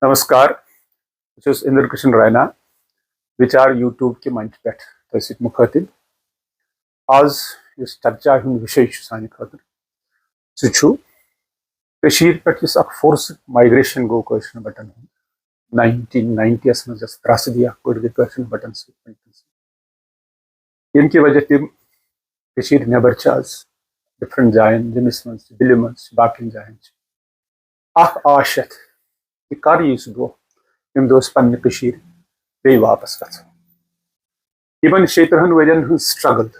नमस्कार बस इंद्र कृष्ण रैना विचार यूट्यूब के मंच पे तस मुखातिब आज इस चर्चा हूं विषय सान खतर सह पे फोर्स माइग्रेशन गो बटन 1990 मज त्रासदी पड़ गई बटन यम की वजह तम नबर आज डिफरेंट जायन जमिस मज दिल्ली मज बाकी जायन आश कि कर यह दह यम दोस पन्ने बे वापस गन 17 वरियन स्ट्रगल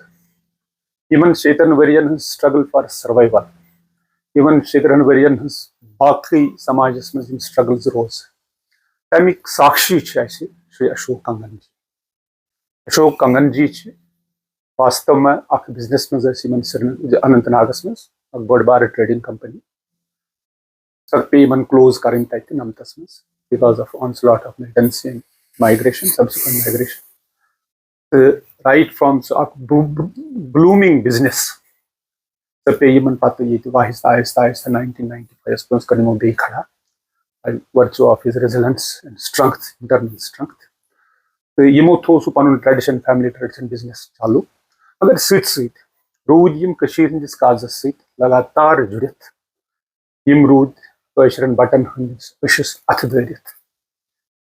इन 17 वरियन स्ट्रगल फॉर सर्वाइवल इन 17 वरियन बाकी समाज मज स्ट्रगल्स रोज तमिक साक्षी श्री अशोक कंगन जी। अशोक कंगन जी वास्तव में बिजनेस मज अनंतनागस मज बड़ बार ट्रेडिंग कंपनी सर पे इन क्लोज कर नमतस मज because of onslaught of militancy and migration, subsequent migration. Right from blooming business, the payment path ahista 1995 plus karimo be khada by virtue of his resilience and strength, internal strength. तो यमो थो सु Panun tradition family tradition business चालू मगर सत rude यम हंदिस काजस सत लगातार जुड़ित यम rude कशरन button हंदिस अशस अथ दरित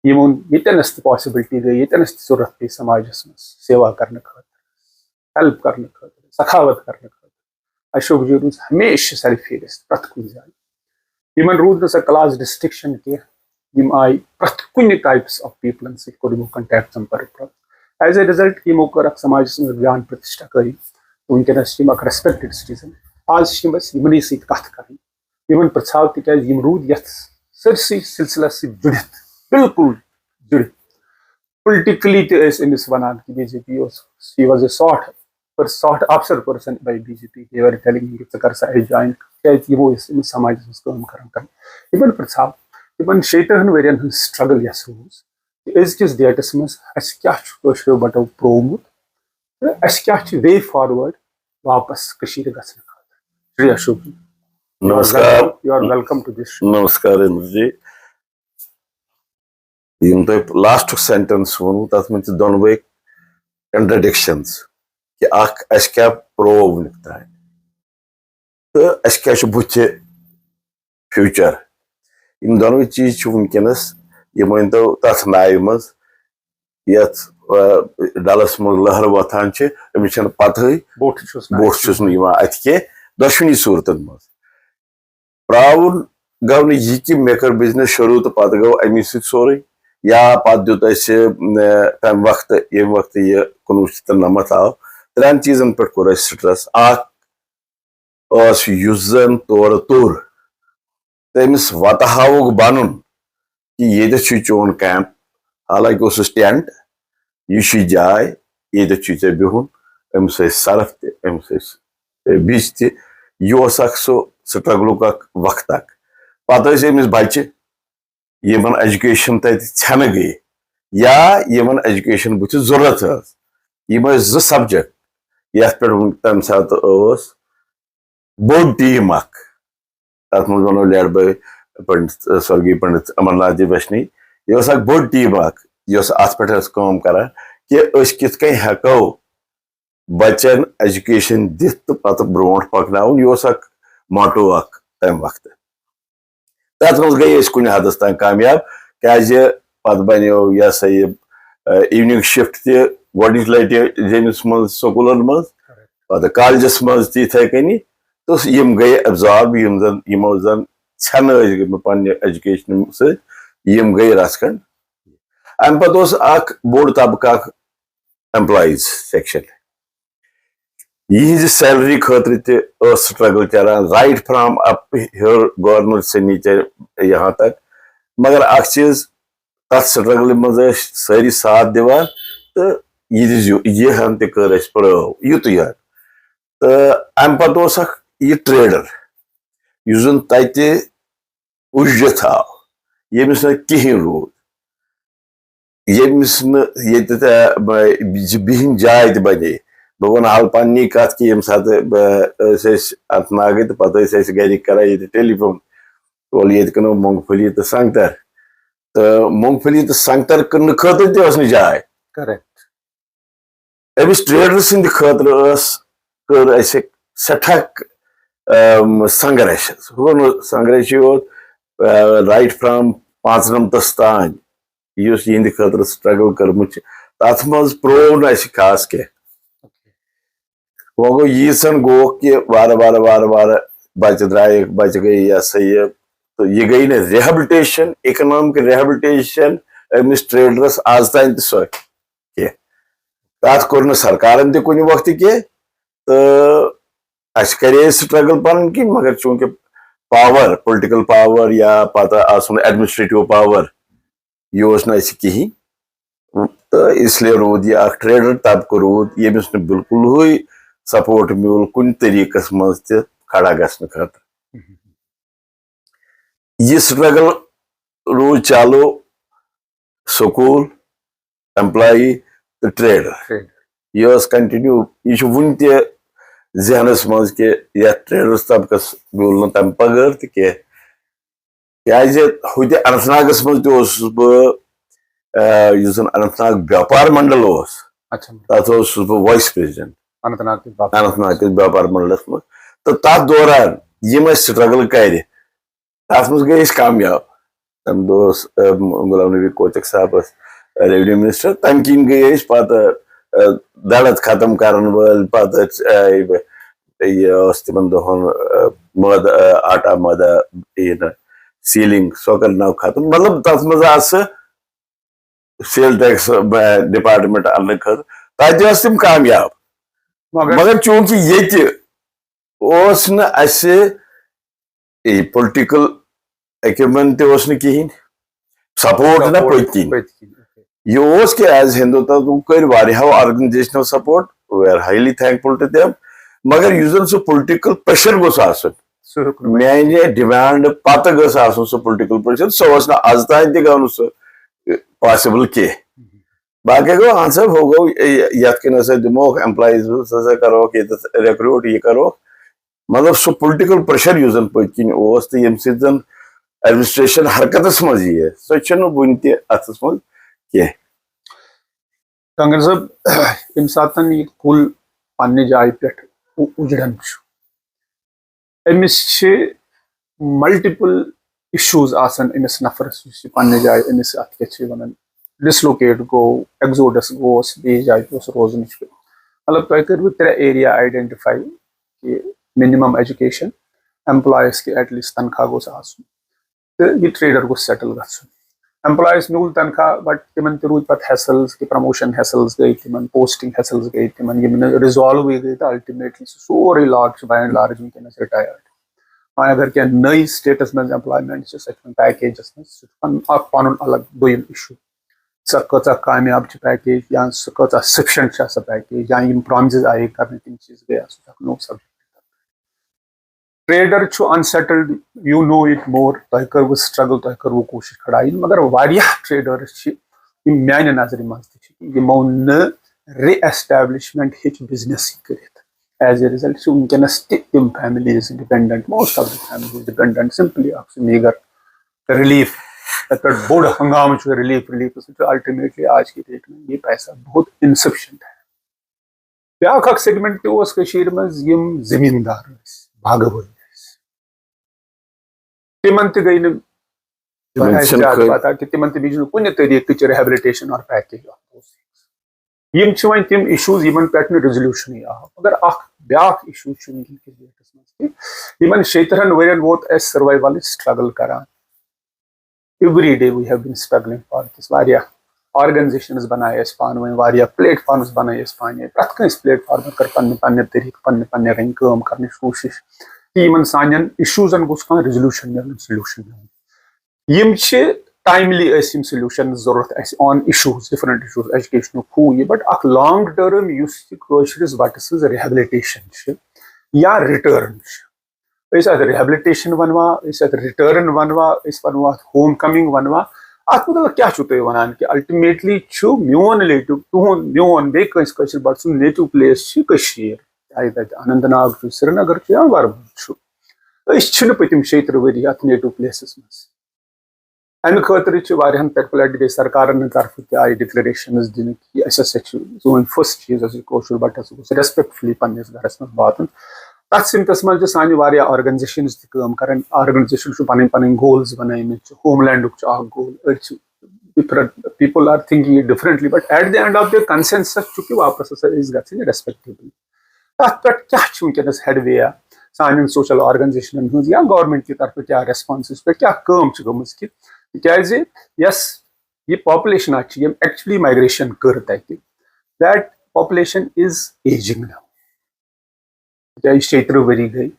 यमोन यतनस possibility गई यतनस जरूरत पे समाजस में सेवा करने खतर हेल्प करने खतर सखावत करने खतर अशोक जी रूज हमेशा सरफेरिस प्रत कुन जाय यमन रूद न क्लास डिस्टिंक्शन के यम आय प्रत कुन टाइप्स ऑफ पीपलन से कोर कंटैक्ट संपर्क एज ए रिजल्ट यमो कर समाजस में ज्ञान प्रतिष्ठा करी वनकस रेस्पेक्टेड सिटीजन आज बस यमन सत कथ कर यमन पृछाव तिकाज यम रूद यथ सरसी सिलसिला जुड़ित बिल्कुल जुड़ित पोलिटिकली तमिस वनान कि BJP he was a sought after person by BJP. They were telling me its कर सा ज्वाइन यमो समाज काम कर इन पृछाव इन 17 वरियन स्ट्रगल यस रोज अजकिस डेटस मज क्या बटो प्रोमुत क्या वे फॉरवर्ड वापस गसन खतर श्री अशोक जी। नमस्कार, you are welcome to this. नमस्कार इंद्र जी। यम तुम लास्ट सेंटेंस वो तथ मे दोनवे कंट्रडिक्शंस कि अस क्या प्रूव वनिक तान तो अस क्या बुथ फ्यूचर इन दोनवे चीज वनकस यम वन तो तथ नाव मज यथ डलस मज लहर वथान अमिस पत बोट अत कह दशवनी सूरतन मज प्राउन गो नी मे कर बिजनेस शुरू तो पत गो अमी सोरे या पत दुत तम वक्त ये वक्त यह 1997 आव त्रेन चीजन पे कोर स्ट्रेस जन तौर तुर तमिस वत हावुक बन कि ये चोन कैंप हालांकि उस टेंट यह जाय ये बिहुन अमिस सर्फ तमिस बिच तह सो स्ट्रगलुक वक्त पत अमिस बच्चे यमन एजुकेशन तन गई या यमन एजुकेशन बुथ जरूरत यम जो सब्जेक्ट ये पे तम सात बोड टीम तथ मज वो लेड बाय पंडित स्वर्गीय पंडित अमरनाथ जी वैष्णी यह बोड टीम अत पे काम कर कि कित हेको बच्चन एजुकेशन दित तो पत ब्रो पकन यह मोटो तम वक्त तथ मज गई कुन हदस तक कामयाब क्या पत बनो यह सा यह इवनिंग शिफ्ट तक लट जमिस मज स्कूलन मज पत कॉलेजस मज तथे कनी तो यम गई एब्जॉर्ब यमो जन छन पे एजुकेशन सम गई रचकन अम पे बोड़ तबका एम्प्लॉइज सेक्शन यह सैलरी खतर struggle challan right from up government से नीचे यहाँ तक मगर अख चीज तथ स्ट्रगल मज सारी साथ दिवान तो यह हम तक प्रो युत यार तो अम पे यह ट्रेडर जन तत उजत आव यमिस कहें रूद यमिस बिहन जाय त बने बह वन हाल पन्नी कत कि ये सात अनंतनाग तो पे गर कर टेलीफोन वोल ये कनो मूंगफली तो संगतर तो मूंगफली तो संगतर करने खतर ते जाय करेक्ट अमिस ट्रेडर सिंद खतर कर ऐसे सठा संघर्ष संघर्ष राइट फ्रॉम 5 नमतस तान यिंद खतर स्ट्रगल कर्म तथ मज प्रो न खास कह वो गो यीसन गो कि वार वार वार वार बच द्राय बच गई या सही है तो ये गई ना रिहेबिलिटेशन इकोनॉमिक रिहेबिलिटेशन अमिस ट्रेडरस आज तान सो तथ कोर सरकार ते कुछ वक्त कह तो अस करे स्ट्रगल पन कि मगर चूंकि पावर पॉलिटिकल पावर या पता एडमिनिस्ट्रेटिव पावर यह कहीं तो इसलिए रूद यह ट्रेडर तबक रूद यमिस बिल्कुल ही सपोर्ट मिल कुन तरीकस मज त खड़ा गसन खतर यह स्ट्रगल रूद चालू स्कूल एम्प्लॉई तो ट्रेडर यह कंटिन्यू यह वन त जहनस मज के ट्रेडर्स तबकस मिल न तम बगैर तह हुत अनंतनागस मज तस अनंतनाग व्यापार मंडल तथ वाइस प्रेसिडेंट अनंतनाग व्यापार मंडलस मज तो तथ दौरान यम स्ट्रगल कर तथ मज गई कामयाब तम गुलाम नबी कोचक साहब रेवेन्यू मिनिस्टर तम किन गई पत दड़त खत्म कर वल पत तिमन दोहन मद आटा मदा सीलिंग सो कर खत्म मतलब तथ मज सेल टैक्स डिपार्टमेंट अन्न खत तत तम कामयाब मगर चूंकि ये पोलिटिकल इक्विपमेंट कहें सपोर्ट ना पत्किन यह कि एज हिंदुत्व कर organisational support we are highly thankful to them मगर सह पोलिटिकल प्रेशर गोस माने डिमांड पत सह पोलिटिकल प्रेशर सह आज तान तव सह पॉसिबल कह बाकी गो हाँ सब हो गो यन दिमो एम्प्लॉइज करो रिक्रूट यह करो मतलब सह पोलिटिकल प्रेशर पत्किन तो यम सद एडमिनिस्ट्रेशन हरकत मज यह सह वन तथस मज कह कंगन साहब यम सात यह कुल पन्ने जाय पे उजड़न अमिस मल्टीपल इशूज अमिस नफरस पन्ने जाय अमिस अत वन डिसलोकेट गो एक्सोडस गोस बे जाय रोजन मतलब तुम करू 3 एरिया आइडेंटिफाई कि मिनिमम एजुकेशन एम्प्लॉयज के एटलीस्ट तनख्वाह गोस आसन तो यह ट्रेडर गोस सेटल गसन एम्प्लॉयज मिल तनख्वाह बट तिमन रूद पे हेसल्स कि प्रमोशन हेसल्स गई तिमन पोस्टिंग हेसल्स गई तिमन रिजॉल्व गई तो अल्टीमेटली सोरे large by and large ones retired वह अगर क्या नई स्टेटस में एम्प्लॉयमेंट पैकेजस पन अलग दोयम इशू सह कचा कामयाब पैकेज या सह कचा सफिशेंट सह पैकेज या प्रॉमिसेस आए कर तम चीज गया सह no subject trader unsettled you know it more तुम करू स्ट्रगल तुम करू कोशिश खड़ाई मगर वारियाह ट्रेडर्स मान नजर मज यमो न रीएस्टैब्लिशमेंट हेच बिजनेस कर एज ए रिजल्ट वनकस तम families dependent most of the families dependent simply megger relief पे बोड़ हंगाम रिलीफ अल्टीमेटली आज की डेट में ये पैसा बहुत इनसफिशिएंट है ब्या सेगमेंट मज जमींदार भागव तिमन गई पता कि तिमन दीज कुछ तरीके रिहेबिलिटेशन और पैकेज यम वन तम इशूज पे रिजोल्यूशन आव मगर ब्या इशू इन 17 वरियन वोत सर्वाइवल स्ट्रगल करान every day we have been struggling for this वारिया ऑर्गेनाइजेशंस बनाए पान वन प्लेटफॉर्म्स बनाए पाने प्रत कंस प्लेटफॉर्म कर पन्ने तरीके पन्ने रंग काम करने कोशिश कि सान इशूजन गोस रिजोल्यूशन मिलन सोल्यूशन मिलन टाइमली सोल्यूशन जरूरत on issues different issues education हू ये बट अख लॉन्ग टर्म वटस रिहेबिलिटेशन या रिटर्न रिहेबिलिटेशन वनवा रिटर्न वनवा वनवा होम कमिंग वनवा अत मतलब क्या तुम वन कि अल्टीमेटली मोन नेटिव तुहद मोन बेस बट सु नेटिव प्लेस चाहे अनंतनाग श्रीनगर या वरमल पतम 70 वरी अत नेटिव प्लेस मज अमि खतर पेट गई सरकार तरफ आई डिक्लेरेशन दिन कि सोन फर्स्ट चीज कौशर बटस रेस्पेक्टफुली पन्नस घरस मज वातन तथ सिमतस मज सान ऑर्गनाइजेशन कर ऑर्गनाइजेशन पन पन गोल्स बनामित homeland goal different people are thinking differently but at the end of the consensus चूंकि वापस गई रेस्पेक्टेबल तथ पे क्या वनकस हेडवे सान सोशल ऑर्गनाइजेशन या गवर्नमेंट की तरफ क्या रेस्पॉन्स पे क्या गम कि यस ये पॉपुलेशन एक्चुअली माइग्रेशन कर that population is ageing now 30 वरी गई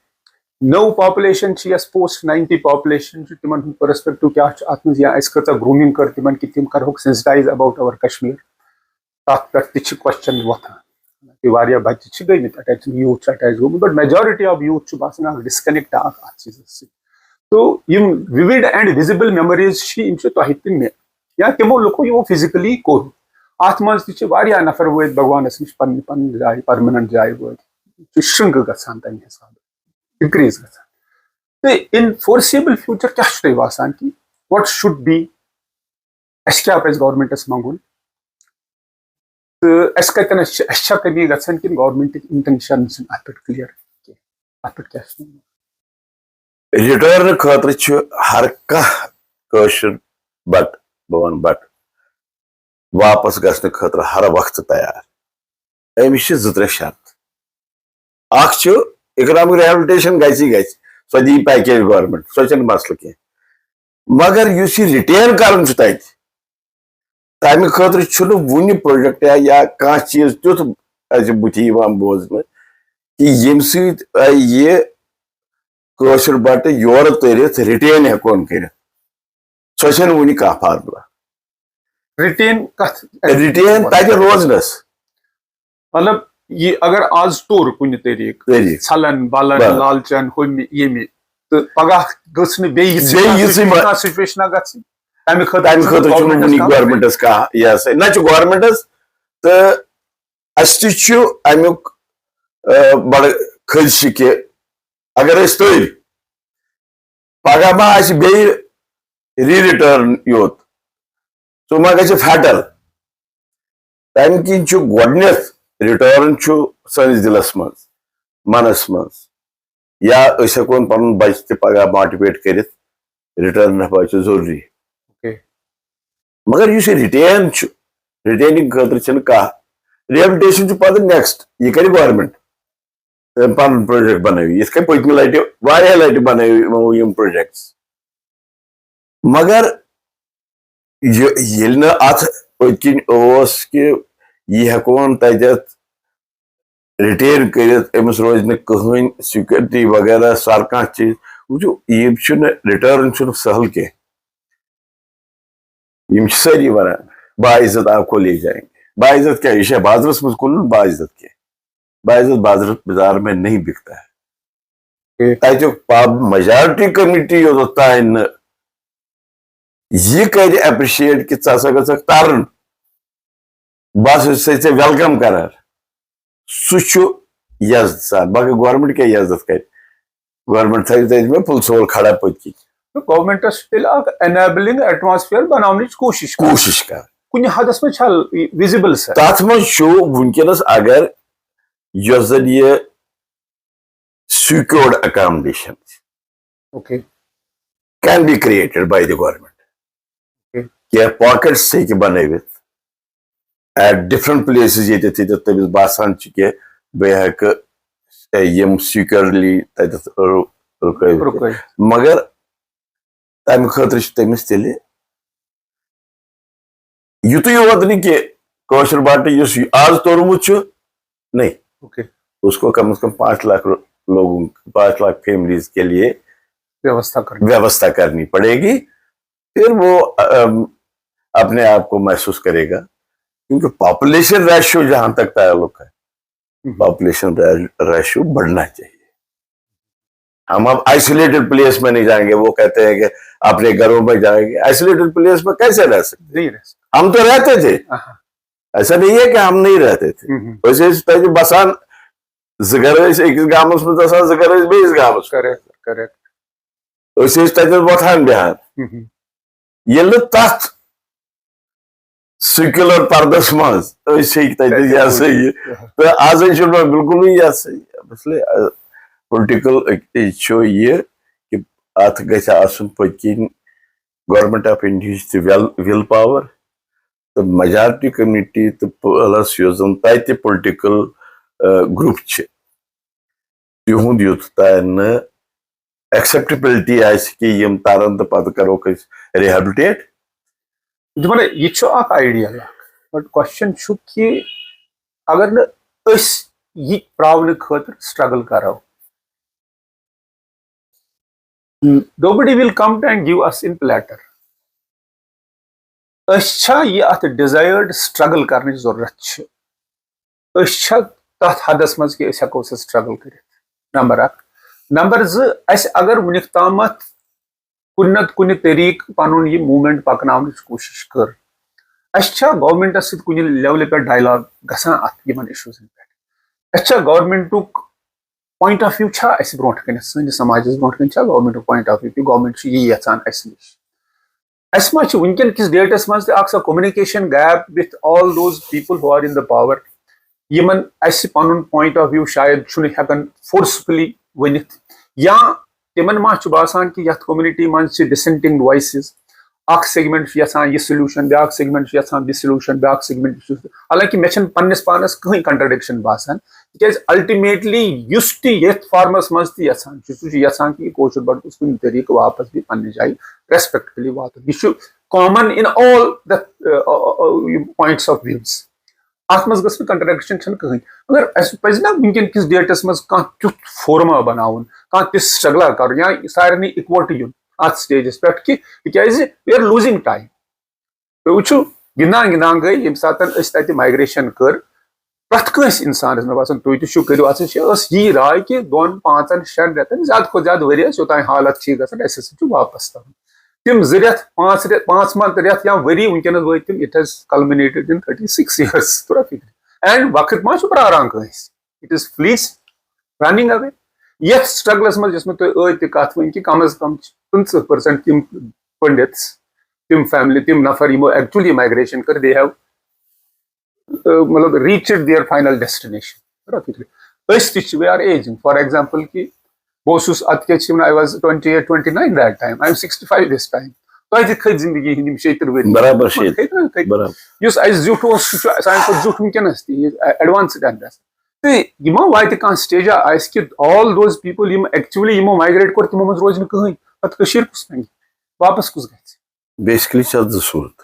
नो पॉपुलेशन पोस्ट 90 पॉपुलेशन तिमन परस्पेक्टिव क्या अत या ग्रूमिंग कर तिमन कि तिम कर सेंसिटाइज अबाउट अवर कश्मीर तथ पे क्वेश्चन वोथान बच्चे गई अटैच यूथ अटैच गोमुत बट मेजॉरिटी ऑफ यूथ बासान डिस्कनेक्ट अत चीज तो विविड एंड विजिबल मेमोरीज मे या तमो लुको यो फिजिकली कोर अत मज नफर वत भगवानस नश पन पन जाय परमानेंट जाय वत श्रृंक गसान तम हिसाब इंक्रीज गसान तो इन फोर्सेबल फ्यूचर क्या तुम बासान कि व्हाट शुड बी क्या गवर्नमेंटस मंगुन तो कतन कमी गसान कि गवर्नमेंट इंटेंशन अत पे क्लियर अत पे क्या रिटर्न खतर हर कह बट बवन बट वापस गसन खतर हर वक्त तैयार अमिस 2-3 शर्त अख इकोनॉमिक रिहेबिलिटेशन गई सो दी पैकेज गवर्नमेंट सो मसल कह मगर रिटेन कर तमें खतर वन प्रोजेक्ट या कह चीज तुथ बुथ बोजन कि यम ये कौशर बट योर तरित रिटेन हेकोन कर सो वन कह फार्मुला रिटेन रिटेन तक रोजनस मतलब ये अगर आज तोर कुन तरीक छलन बलन लालचन हम ये तो पगह सिचुएशन गवर्नमेंटस कह ना गवर्नमेंटस तो अमुक बड़ खदश कि अगर तर पगह मा री रिटर्न योत सो मा ग फैटल तम किन गोडनेथ रिटर्न सनिस दिलस मज मनस मज या हेकोन पन बच्चे पगह मोटिवेट कर रिटर्न हवा जरूरी मगर रिटेन रिटेनिंग खतर कह रिहेबिलिटेशन पद नेक्स्ट यह कर गवर्नमेंट पन प्रोजेक्ट बन पत्म लट बन प्रोजेक्ट्स मगर ये अत पत्किन कि यह हेकोन तत रिटेन कर रोज कहन सिक्योरिटी वगैरह सर कह चीज वो रिटर्न सहल कह सारी वन बाइज्जत आपको ले जाएंगे बाइज्जत क्या यह बाजरस मज कुन बाइज्जत क्या बाइज्जत बाजार बाजार में नहीं बिकता है तक मेजॉरिटी कमिटी योतान यह कर अप्रिशिएट कि तरन बस वेलकम करार सह यजत सान बाकी गवर्नमेंट क्या यजत कर गवर्नमेंट थो फुल सोल खड़ा पत्की गवर्नमेंटस एनेबलिंग एटमॉस्फेयर बनाने कोशिश कर कुछ हदस में विजिबल तथ वनकस अगर जन ये secured accommodation can be created by the government क्या पॉकेट्स बनवित एट डिफरेंट प्लेसेस ये तमिस बासान कि बह सिक्योरली रुक मगर तम खतर तमिस तेल युत योत कौशर बट आज तोरमुत नहीं उसको कम से कम 5 लाख लोगों 5 लाख फैमिलीज के लिए व्यवस्था करनी पड़ेगी फिर वो अपने आप को महसूस करेगा क्योंकि पॉपुलेशन रेशियो जहां तक ताल्लुक है पॉपुलेशन रेशियो बढ़ना चाहिए। हम अब आइसोलेटेड प्लेस में नहीं जाएंगे, वो कहते हैं कि अपने घरों में जाएंगे। आइसोलेटेड प्लेस में कैसे रह सकते? हम तो रहते थे, ऐसा नहीं है कि हम नहीं रहते थे। वैसे बसान एक गामस में दसान बेस गामस वैसे वोथान बिहार येल तथ सेक्युलर पर्दस मज यह सा यह तो आज बिल्कुल यह सा इसलिए पोलिटिकल यह कि अत गन पकिन government of India will power तो मेजॉरिटी कम्युनिटी तो प्लस तत पोलिटिकल ग्रुप तिहुंद युत तान एक्सेप्टेबिलिटी कि यम तरन तो पत करो रिहेबिलिटेट यह आइडिया बट क्वेश्चन कि अगर न प्रावन खतर स्ट्रगल करो nobody will come and give us in platter यह desired struggle करने जरूरत तथ हदस मज कि हेको स्ट्रगल कर नंबर 1 नंबर 2 अगर वुनिक तामत कुन नत कुन तरीक पनुन यह मूवमेंट पकन कोशिश कर गवर्नमेंटस कुन लेवल पे डायलॉग गसान इशूजन पे गवर्नमेंटुक पॉइंट ऑफ व्यू ब्रो सैनिस समाज ब्रो गवर्नमेंट पॉइंट ऑफ व्यू कि गवर्नमेंट यह यचान नश मा वनकन किस डेटस मज communication gap with all those people who are in the power यमन पन पॉइंट ऑफ व्यू शायद हेकन फोर्सफुली वनित या तिमन मा बासान कि यथ कम्युनिटी मज डिसेंटिंग वॉइसेस अख सेगमेंट यहां यह सॉल्यूशन ब्या सेगमेंट यहां दिस सॉल्यूशन ब्या सेगमेंट हालांकि मे पन्नस पानस कहीं कंट्राडिक्शन बासान तिज अल्टीमेटली युस यथ फॉर्मस मज यहां कि कोशुर बड़ कुन तरीक वापस भी पन्ने जाए रेस्पेक्टफुली वात यह common in all the points of views अत मज गस कंट्राडिक्शन कहीं मगर पज ना वनकन किस डेटस मज तुथ फोरमा बनावन तिस स्ट्रगला कर या सारे इकवट युन अत स्टेजस पे कि वी आर लूजिंग टाइम तो वो गिंदान गिंदान गई ये सात माइग्रेशन कर प्रथ इंसान मे बासान तुम तु करो यह राय कि 2-5-6 रेतन ज्यादा खुद ज्यादा वरियस योतान हालत ठीक गसान वापस तरन तिम 2 रेत 5 मंथ रेत या वरी वनकन वो तिम it has culminated in 36 years तुरा फिक्र एंड वक्त मा प्रारान कस it is flees running away यथ स्ट्रगलस मज जिसमें तुम कत वन कि कम अज कम 50% तिम पंडित्स तिम फैमिली तिम नफर यमो एक्चुअली माइग्रेशन कर दे हैव मतलब reached their final destination we are aging for example कि बहुत अत I was 28-29 that time I am 65 this time तो खत जिंदगी हिंद 70 वरी बराबर जुट सान जुट वनकस एडवांस तो वात कह स्टेजा कि all those people actually migrate कर तिमो मज रोज कहीं पत कुस बन वापस कुस ग बेसिकली ज सूरत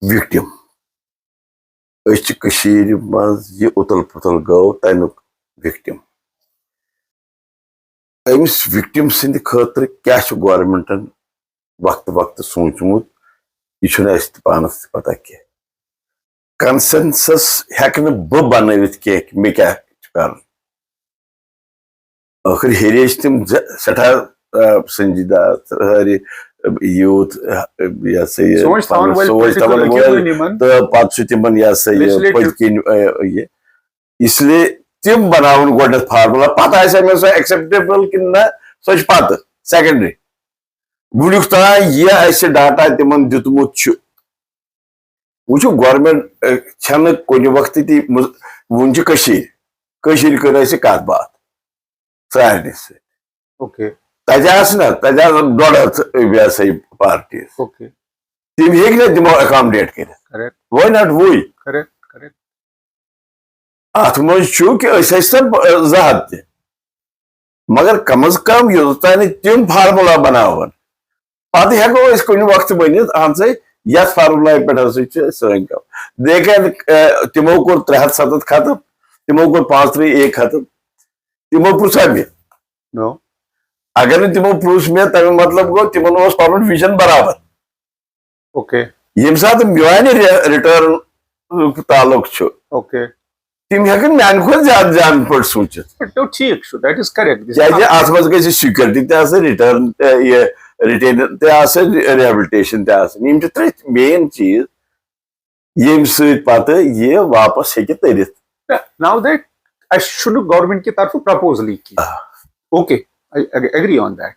विक्टिम मज यह उतल पुतल गो तमुक विक्टिम अमिस विक्टिम सिंद खतर क्या गवर्नमेंटन वक्त वक्त सोचमुत यह पानस पता कह कंसेंसस हेक बह बनवित कह मे क्या कर आखिर हेरे तिम सठा संजीदा सारे यूथ यह सोच तो पे तिमन यह पन इसलिए तिम बनावन गोड फार्मूला पता सो एक्सेप्टेबल कि ना सो पत सेकेंडरी वुनिक तान यह डाटा तिमन दितमुत वो गवर्नमेंट छन कुन वक्त वन कर कत बात सारे ओके तज पार्टी तिम हे तिमो अकोमोडेट कर वाई नॉट वही अत मज कि मगर कम अज कम योतान तिम फार्मूला बनावन पत हेको कुन वक्त बनित अहन सा यथ फार्मूला पे सन कम देखें तिमो कोर 370 खत्म तिमो कोर 5-3 खत्म तिमो पुछा मे अगर तिमो पुछ मे तमें मतलब गो तिमन पन विजन बराबर ओके यम सात माने रिटर्न ताल्लुक ओके तिम हेकन मान खुद ज्यादा जान पे सोचित तो ठीक दैट इज करेक्ट अत मज गई सिक्योरिटी रिटर्न ये रिटेन रिहेबिलिटेशन त्रे मेन चीज यम सत ये वापस हे तरित नाउ दैट गवर्नमेंट की तरफ प्रपोजल की okay I agree on that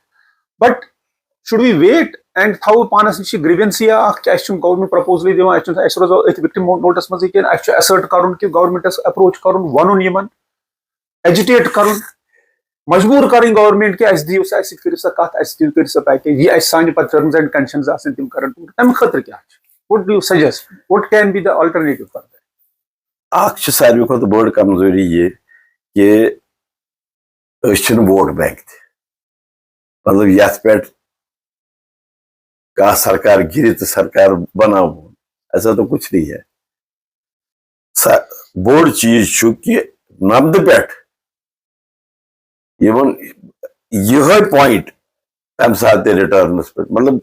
but should we wait and throw panas nish grievance ya kya government proposal divan as rozo victim notice maz ke assert karun ki government approach karun vanun yaman agitate karun majboor karin government ke as diyo as kir sa kat as til kir sa package ye as sani pat terms and conditions asan tim karan tam khatar kya what do you suggest what can be the alternative for that akh sarvi ko to board kamzori ye कि vote bank मतलब यथ पे कहा सरकार गिरी तो सरकार बनाओ ऐसा तो कुछ नहीं है बोर्ड चीज कि नब्द पे इवन यह पॉइंट तम साथ रिटर्न पे मतलब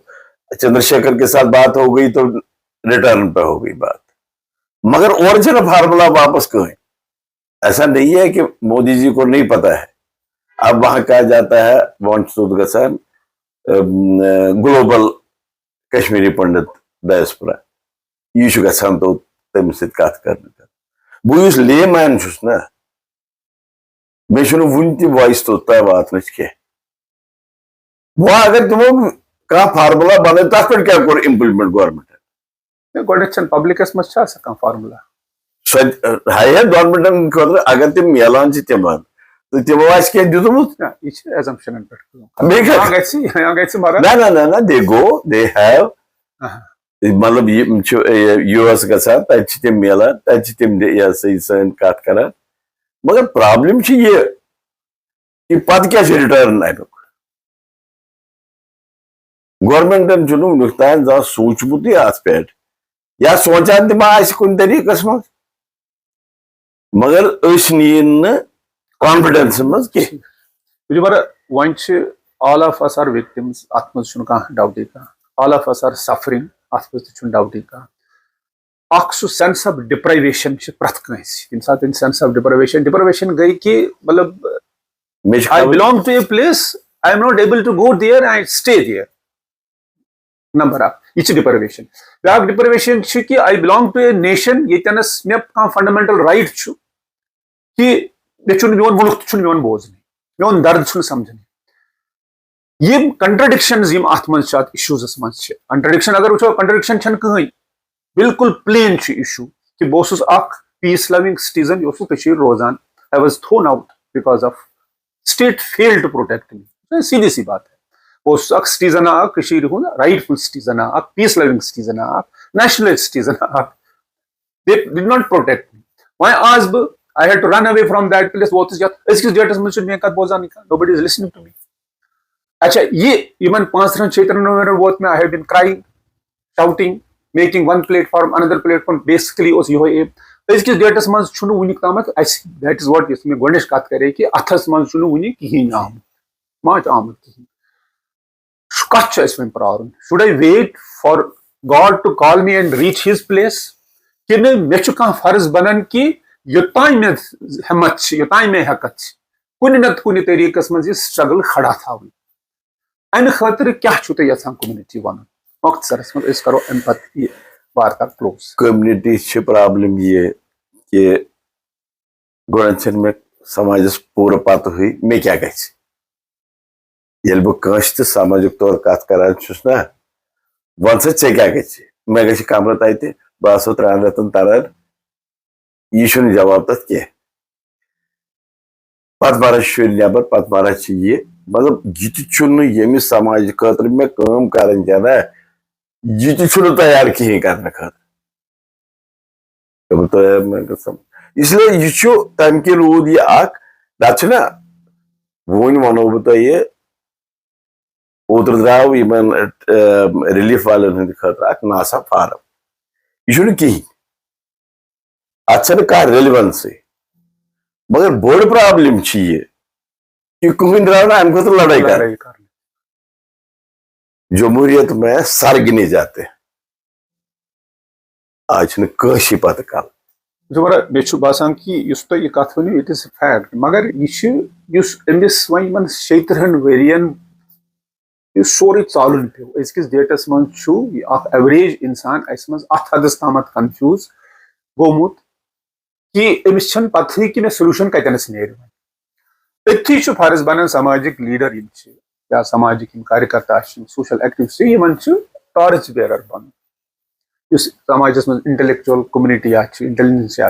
चंद्रशेखर के साथ बात हो गई तो रिटर्न पे हो गई बात मगर ओरिजिनल फार्मूला वापस कहें ऐसा नहीं है कि मोदी जी को नहीं पता है अब वहां कहा जाता है वांट्स टू गसन ग्लोबल कश्मीरी पंडित डायस्पोरा यह गसान तो तम कत कर बहुत ले मैन ना मे वन वॉइस तोत वात कह वह अगर तुमो कह फार्मूला बन तथ पे क्या कोर इम्प्लीमेंट गवर्नमेंट पब्लिकस मज फार्मूला हायर गवर्नमेंट खुद अगर तम मिलान तम तो तमो क्या दुतमुत ना दे गो दे हैव मतलब यूएस गसान तम मिलान तम सन कत कर मगर प्रॉब्लम ये कि पत क्या रिटर्न अमुक गवर्नमेंटन वुनिक तान जहाँ सोचमुत अत पे या सोचान तम कुन तरीकस मज मगर नीन कॉन्फिडेंस मज one all of us are victims अत मज duty all of us are suffering अत मज डाउटी सु सेंस ऑफ डिप्राइवेशन प्रत कम सेंस ऑफ डिप्राइवेशन गई कि मतलब I belong to a place I am not able to go there and stay there number of यह डिप्राइवेशन ब्याक deprivation कि I belong to a nation येतनस मे फंडामेंटल राइट कि मोन मुल्क मोन बोजन मोन दर्द समझने यम कंट्रडिक्शंस अत मज इशूज मज कंट्रडिक्शन अगर वो कंट्रडिक्शन कहीं बिल्कुल प्लेन इशू कि बहुत पीस लविंग सिटीजन रोजान I was thrown out because of state failed to protect me सीधी सी बात है बहुत citizen rightful citizen peace loving citizen national citizen they did not protect me वह आज बह I had to run away from that place. What is your डेटस मज मे कत बोजान nobody is listening to me. अच्छा ये इवन 5-6 नवंबर वोत में I have been crying, shouting, making one platform, another platform. Basically उस यो अजकिस डेटस मज छुनु Voonik Tamat that is what इसमें गोनिश कत करे कि अथस मज छुनु वुनिक कहीं आम माच आमत कहीं कत छ इसमें प्रारुन should I wait for God to call me and reach his place कि ने मे छु कहां फर्ज बनन कि योतान में हिम्मत योतान में हकत कुन नत कुन तरीकस मज स्ट्रगल खड़ा था अम खतर क्या यहां कम्युनिटी वन मख्तसरस मज करो अम पे वार्ता क्लोज कम्युनिटी प्रॉब्लम ये कि गोन मे समाज पूरा पत हुई मे क्या गल बह सामाजिक तौर कत करान ना वन सा ऐ क्या मे ग कमर तत बह 3 रतन तरन यह जवाब तथ कह पत मारा शुर नबर पत मारा ये मतलब यह समाज खतर मे कम कर यह तैयार कहें कर खतर इसलिए यह तम कि रूद यह ना वन वनो बह ओतर द्राव रिलीफ वालन खतर नासा फार्म यह कहें अत कह रेलिवेंस मगर बोड़ प्रॉब्लम ये कि कहीं द्राव ना अम खुद लड़ाई कर जमहूरियत में सर गिने जाते आज कशी पत कल जुमरा मे बासान कि तुम यह कत वन इट इज फैक्ट मगर यमिस वन 17 वरियन सोरे चालन पे अजकिस डेटस मज एवरेज इंसान मज अत हदस तामत कन्फ्यूज गोमुत कि अमिस पता कि मे सोल्यूशन कतनस नेर अथी फर्ज बनान सामाजिक लीडर या सामाजिक कार्यकर्ता social activist Yemen torch bearer बन समाजस मज intellectual community intelligentsia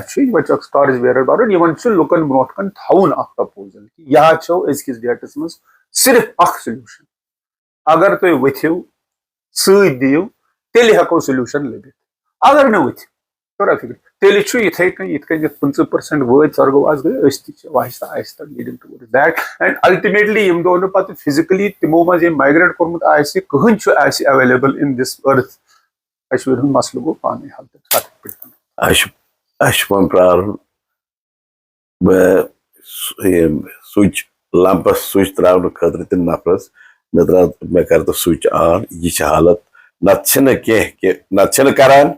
torch bearer बन लुकन ब्रो कन थवन प्रपोजल यह अजकिस डेटस मज सिर्फ सल्यूशन अगर तुम वथिव सो तेल हेको सल्यूशन लबित अगर न वथिव तोरा फिक्र तेल इथे कन 50% वो स्वर्गवास गए आहिस्ता आहिस्ता leading towards that and ultimately यम दो पत फिजिकली तिमो मज माइग्रेट कोर्मुत आसि कहन available in this earth Kashmir हूं मसल गो पानी अशुपन प्रार स्विच लंपस स्विच त्रावन खतर त नफरस मे कर तो स्विच ऑन यह हालत नत करान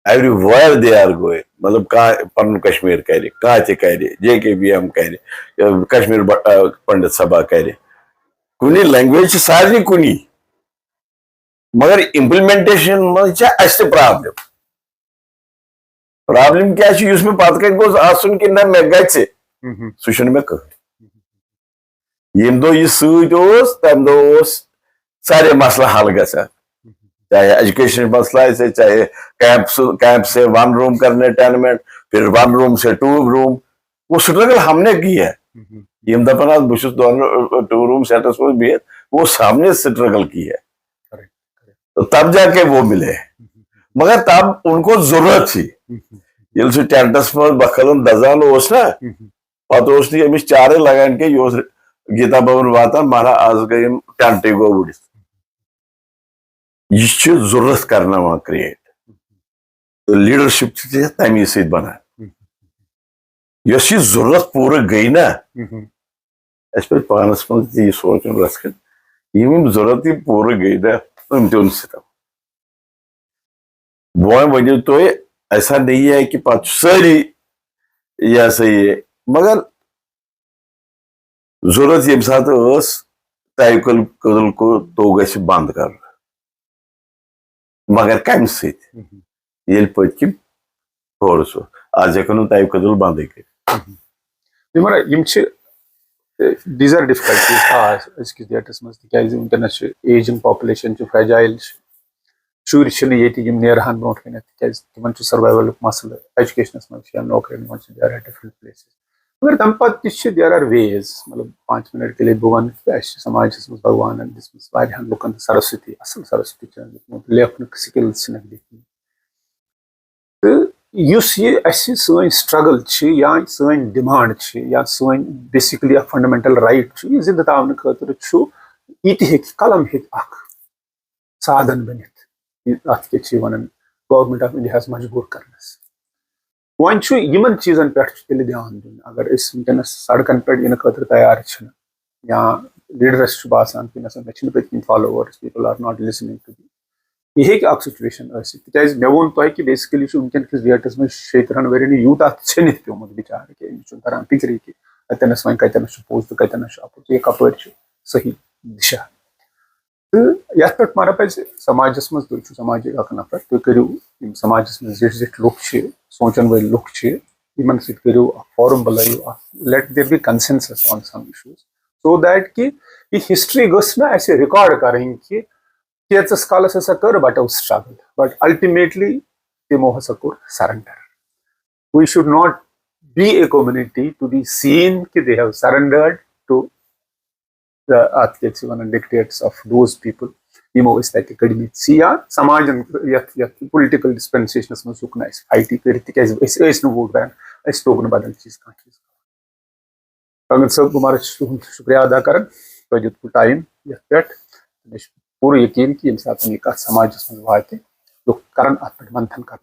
एवरीवेयर दे आर गोइंग मतलब पन कश्मीर कर JKBM कर कश्मीर पंडित सभा कर कुनी लैंग्वेज सारे कुनी मगर इम्प्लीमेंटेशन मज प्रॉब्लम क्या मे पत कन गोस आसन कि ना मे गि सह मे कह यम दो यह तम दो सारे मसला हल ग चाहे एजुकेशन मसला है चाहे कैंप से 1 रूम करने टेनमेंट फिर 1 रूम से 2 रूम वो स्ट्रगल हमने की है यम दपान बहुत 2 रूम सेटस में बिहत वो सामने स्ट्रगल की है तो तब जाके वो मिले मगर तब उनको जरूरत थी ये सह टेंटस में बखलन दजान ना पे अमिस चारे लगान के यह गीता भवन वातान माना आज गई टेंटे गो उड़ यह जरूरत करना वहां क्रिएट तो लीडरशिप तमी सत बनान यह जरूरत पूरे गई ना अस पे पानस मज यह सोचन रखन यम जरूरत यह पूरे गई ना तुम सतम वो वन तुम ऐसा नहीं है कि पत सारी यह सा ये मगर जरूरत यम सात तयकुल कदल को तो ग बंद कर मगर कम सत पत्म थोड़ सो आज हेको तय कदल बंद these are difficulties अजकिस डेटस मज वनकस एजिंग पॉपुलेशन फ्रेजाइल शुर नेरहान ब्रो कन तिमन सर्वाइवल मसल एजुकेशन मज नौकरी देर आर डिफरेंट प्लेसेस मगर तम पे देर आर वेज मतलब 5 मिनट के लिए बह वन समाज मज भगवान दिस लुकन सरस्वती असल सरस्वती लेखन स्किल्स तो स्ट्रगल या सन डिमांड या सन बेसिकली फंडामेंटल राइट जिंद तावन खतर ये कलम साधन बनित अत वन गवर्नमेंट ऑफ इंडिया मजबूर करनस वन इन चीजन पे ध्यान दिन अगर वनकस सड़कन पे इन खतर तैयार या लीडरस बासान कि मे पत्म followers people are not listening to यह सिचुएशन तज मे वो तुम कि बेसिकली वनकस डेटस में 17 वन यूत छनित प्योमुत बिचार कि तरान फिक्र कि अतनस वन कतनस पोज तो कतनस अपोज यह कपर सही दिशा तो ये पे माना पे समाजस मज तुम समाज नफर तुम करो समाजस मज जिट लुक सोचन वल लुक इन सो फोरम बुलायो let there be consensus on some issues so that कि यह हिस्ट्री गस ना ऐसे रिकॉर्ड करें कि तेज कालस हसा कर बटो स्ट्रगल बट अल्टीमेटली तिमो हसा कोर surrender we should not be a community to be seen कि they have surrendered to the dictates of those people यमो कड़मित या समाज पोलिटिकल डिस्पेंसेशनस मज हुक फाइटी कर वोट बैंक लोग बदल चीज कह चीज रंगत साहब गुमार शुक्रिया अदा कर तो दित टाइम ये पूरा यकीन कि ये सात समाज मज वात लुक कर अत मंथन कर